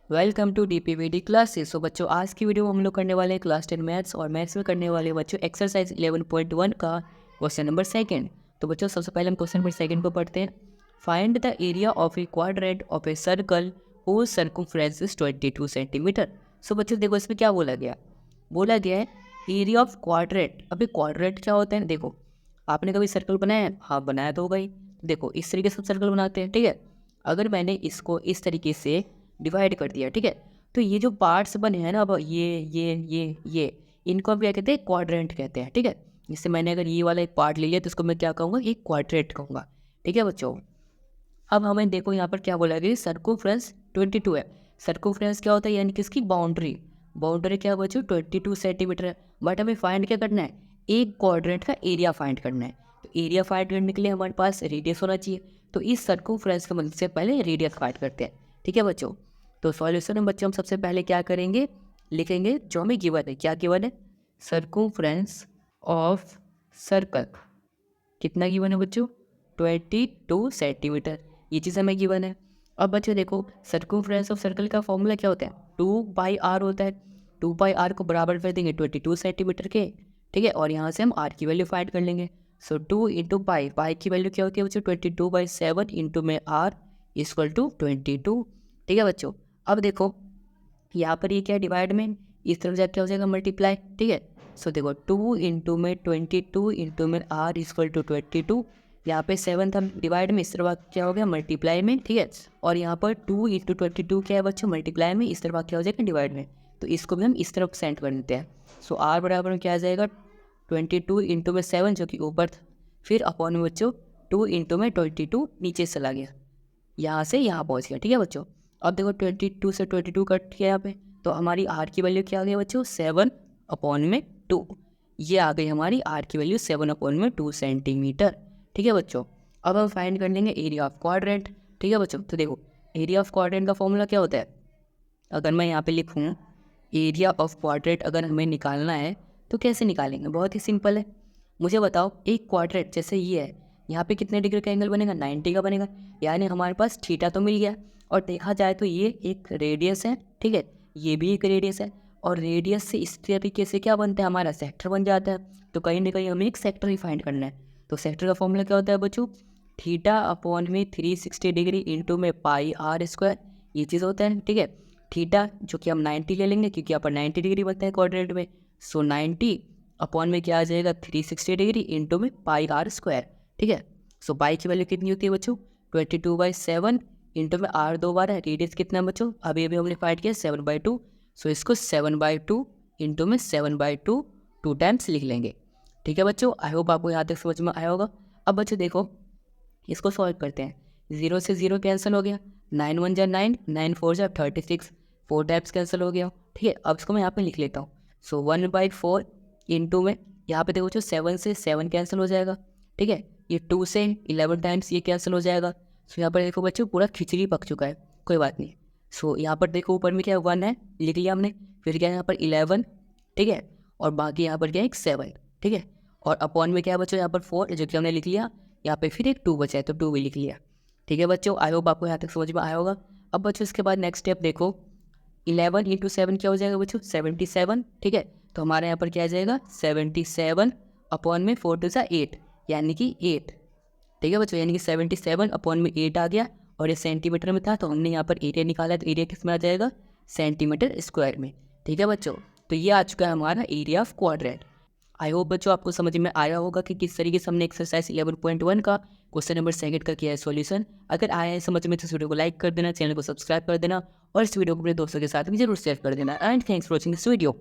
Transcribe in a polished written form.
Welcome to DPVD classes. So बच्चों, आज की वीडियो में हम लोग करने वाले हैं क्लास 10 मैथ्स और मैथ्स में करने वाले बच्चों एक्सरसाइज 11.1 का क्वेश्चन नंबर सेकंड। तो बच्चों सबसे पहले हम क्वेश्चन नंबर सेकंड को पढ़ते हैं। Find the area of a quadrant of a circle whose circumference is 22 centimetre. So बच्चों देखो, इसमें क्या बोला गया है एरिया ऑफ क्वाड्रेंट। अभी क्वाड्रेंट क्या होता है, देखो आपने कभी सर्कल बनाया है? हाँ बनाया तो होगा ही। देखो इस तरीके से सर्कल बनाते हैं, ठीक है। अगर मैंने इसको इस तरीके से डिवाइड कर दिया, ठीक है, तो ये जो पार्ट्स बने हैं ना, अब ये इनको हम क्या कहते हैं, क्वाड्रेंट कहते हैं, ठीक है। जैसे मैंने अगर ये वाला एक पार्ट ले लिया तो इसको मैं क्या कहूँगा, एक क्वाड्रेंट कहूँगा, ठीक है बच्चों। अब हमें देखो यहाँ पर क्या बोला गया, सर्कमफ्रेंस 22 है। सर्कमफ्रेंस क्या होता है, यानी कि इसकी बाउंड्री क्या है बच्चों, 22 सेंटीमीटर है। बट हमें फाइंड क्या करना है, एक क्वाड्रेंट का एरिया फाइंड करना है। तो एरिया फाइंड करने के लिए हमारे पास रेडियस होना चाहिए। तो इस सर्कमफ्रेंस की मदद से पहले रेडियस फाइंड करते हैं, ठीक है बच्चों। तो सॉल्यूशन में बच्चों हम सबसे पहले क्या करेंगे, लिखेंगे जो हमें गिवन है। क्या गिवन है, सर्कमफ्रेंस ऑफ सर्कल कितना गिवन है बच्चों, 22 सेंटीमीटर। ये चीज़ हमें गिवन है। अब बच्चों देखो, सर्कमफ्रेंस ऑफ सर्कल का फॉर्मूला क्या होता है, 2/r होता है। 2/r को बराबर कर देंगे 22 सेंटीमीटर के, ठीक है। और यहाँ से हम r की वैल्यू फाइंड कर लेंगे। सो 2 इंटू पाई की वैल्यू क्या होती है बच्चों, 22/7 इंटू में r इक्वल टू 22, ठीक है बच्चों। अब देखो यहाँ पर ये क्या है, डिवाइड में, इस तरफ जाके क्या हो जाएगा, मल्टीप्लाई, ठीक है। सो देखो 2 इंटू में 22 इंटू में r इक्वल टू 22। यहाँ पे 7 था डिवाइड में, इस तरफ क्या हो गया मल्टीप्लाई में, ठीक है। और यहाँ पर 2 इंटू 22 क्या है बच्चों, मल्टीप्लाई में, इस तरफ क्या हो जाएगा डिवाइड में। तो इसको भी हम इस तरफ सेंड कर देते हैं। सो r बराबर में क्या आ जाएगा, 22 इंटू में 7 जो कि ऊपर था, फिर अपॉन में बच्चों 2 इंटू में 22 नीचे चला गया, यहाँ से यहाँ पहुँच गया, ठीक है बच्चों। अब देखो 22 से 22 कट किया यहाँ पे, तो हमारी r की वैल्यू क्या आ गई बच्चों, 7/2। ये आ गई हमारी r की वैल्यू 7/2 सेंटीमीटर, ठीक है बच्चों। अब हम फाइंड कर लेंगे एरिया ऑफ क्वाड्रेंट, ठीक है बच्चों। तो देखो एरिया ऑफ क्वाड्रेंट का फॉर्मूला क्या होता है, अगर मैं यहाँ पे लिखूँ एरिया ऑफ क्वाड्रेंट अगर हमें निकालना है तो कैसे निकालेंगे, बहुत ही सिंपल है। मुझे बताओ एक क्वाड्रेंट जैसे ये है, यहाँ पे कितने डिग्री का एंगल बनेगा, 90 का बनेगा। यानी हमारे पास थीटा तो मिल गया। और देखा जाए तो ये एक रेडियस है, ठीक है, ये भी एक रेडियस है। और रेडियस से इस तरीके से क्या बनता है, हमारा सेक्टर बन जाता है। तो कहीं ना कहीं हमें एक सेक्टर ही फाइंड करना है। तो सेक्टर का फॉर्मूला क्या होता है बच्चों, थीटा अपॉन में 360 डिग्री इंटू में पाई r स्क्वायर, ये चीज़ होता है, ठीक है। थीटा जो कि हम 90 ले लेंगे क्योंकि यहाँ पर 90 डिग्री बनता है क्वाड्रेंट में। सो 90 अपॉन में क्या आ जाएगा, 360 डिग्री इंटू में पाई r स्क्वायर, ठीक है। सो पाई की वैल्यू कितनी होती है बच्चों, 22/7 इंटू में r 2 बार है, रेडियस कितना है बच्चों, अभी अभी हमने फाइंड किया 7/2। सो इसको 7/2 इंटू में 7/2 2 टाइम्स लिख लेंगे, ठीक है बच्चों। आई होप आपको यहाँ तक समझ में आया होगा। अब बच्चों देखो इसको सॉल्व करते हैं। 0 से 0 कैंसिल हो गया, 9 1 जा 9, 9 4 जा 36, 4 टाइप्स कैंसिल हो गया, ठीक है। अब इसको मैं यहाँ पे लिख लेता हूँ। सो 1/4 इंटू में, यहाँ पे देखो जो 7 से 7 कैंसिल हो जाएगा, ठीक है। ये 2 से 11 टाइम्स ये कैंसिल हो जाएगा। सो यहाँ पर देखो बच्चों पूरा खिचड़ी पक चुका है, कोई बात नहीं। सो यहाँ पर देखो ऊपर में क्या है, 1 है, लिख लिया हमने। फिर क्या है यहाँ पर 11, ठीक है। और बाकी यहाँ पर क्या है, एक 7, ठीक है। और अपॉन में क्या है बच्चों, यहाँ पर 4 जो कि हमने लिख लिया। यहाँ पे फिर एक 2 बचा है तो 2 भी लिख लिया, ठीक है बच्चों। आई होप आपको यहाँ तक समझ में आया होगा। अब बच्चों इसके बाद नेक्स्ट स्टेप देखो, 11 इंटू 7 क्या हो जाएगा बच्चों, 77, ठीक है। तो हमारे यहाँ पर क्या आ जाएगा, 77 अपॉन में 4 2 8, यानी कि 8, ठीक है बच्चों। यानी कि 77 अपॉन में 8 आ गया। और ये सेंटीमीटर में था तो हमने यहाँ पर एरिया निकाला, तो एरिया किस में आ जाएगा, सेंटीमीटर स्क्वायर में, ठीक है बच्चों। तो ये आ चुका है हमारा area of quadrant. I hope बच्चों आपको समझ में आया होगा कि किस तरीके से हमने एक्सरसाइज 11.1 का क्वेश्चन नंबर सेकंड का किया है सॉल्यूशन। अगर आया है समझ में तो इस वीडियो को लाइक कर देना, चैनल को सब्सक्राइब कर देना और इस वीडियो को अपने दोस्तों के साथ भी जरूर शेयर कर देना। And thanks for watching this video.